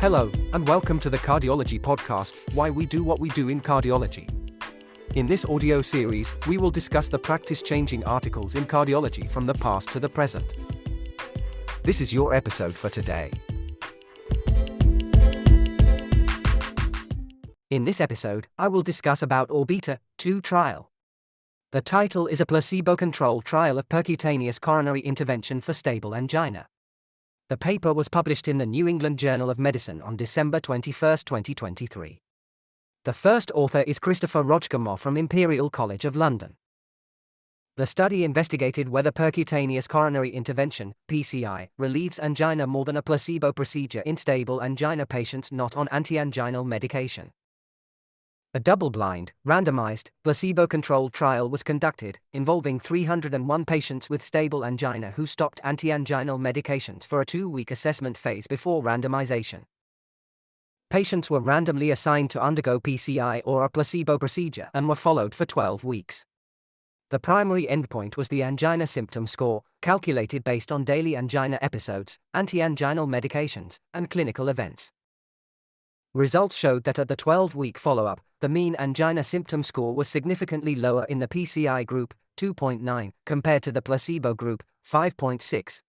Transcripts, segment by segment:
Hello, and welcome to the Cardiology Podcast, Why We Do What We Do in Cardiology. In this audio series, we will discuss the practice-changing articles in cardiology from the past to the present. This is your episode for today. In this episode, I will discuss about ORBITA-2 trial. The title is a placebo-controlled trial of percutaneous coronary intervention for stable angina. The paper was published in the New England Journal of Medicine on December 21, 2023. The first author is Christopher Rochkamore from Imperial College of London. The study investigated whether percutaneous coronary intervention, PCI, relieves angina more than a placebo procedure in stable angina patients not on antianginal medication. A double-blind, randomized, placebo-controlled trial was conducted, involving 301 patients with stable angina who stopped antianginal medications for a 2-week assessment phase before randomization. Patients were randomly assigned to undergo PCI or a placebo procedure and were followed for 12 weeks. The primary endpoint was the angina symptom score, calculated based on daily angina episodes, antianginal medications, and clinical events. Results showed that at the 12-week follow-up, the mean angina symptom score was significantly lower in the PCI group, 2.9, compared to the placebo group, 5.6.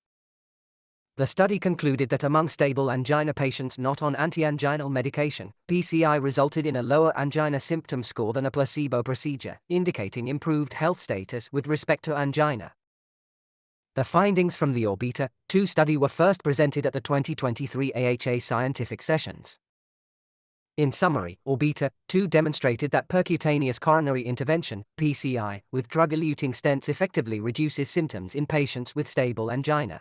The study concluded that among stable angina patients not on antianginal medication, PCI resulted in a lower angina symptom score than a placebo procedure, indicating improved health status with respect to angina. The findings from the ORBITA-2 study were first presented at the 2023 AHA Scientific Sessions. In summary, ORBITA-2 demonstrated that percutaneous coronary intervention, PCI, with drug-eluting stents effectively reduces symptoms in patients with stable angina.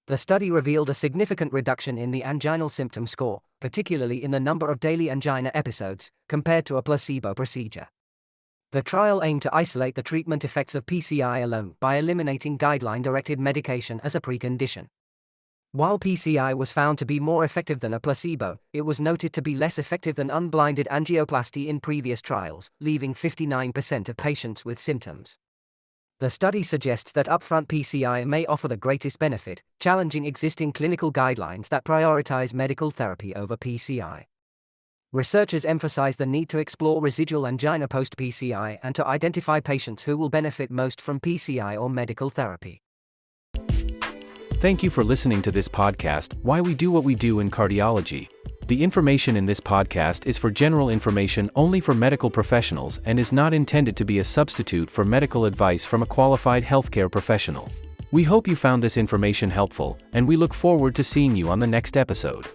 The study revealed a significant reduction in the anginal symptom score, particularly in the number of daily angina episodes, compared to a placebo procedure. The trial aimed to isolate the treatment effects of PCI alone by eliminating guideline-directed medication as a precondition. While PCI was found to be more effective than a placebo, it was noted to be less effective than unblinded angioplasty in previous trials, leaving 59% of patients with symptoms. The study suggests that upfront PCI may offer the greatest benefit, challenging existing clinical guidelines that prioritize medical therapy over PCI. Researchers emphasize the need to explore residual angina post-PCI and to identify patients who will benefit most from PCI or medical therapy. Thank you for listening to this podcast, Why We Do What We Do in Cardiology. The information in this podcast is for general information only for medical professionals and is not intended to be a substitute for medical advice from a qualified healthcare professional. We hope you found this information helpful, and we look forward to seeing you on the next episode.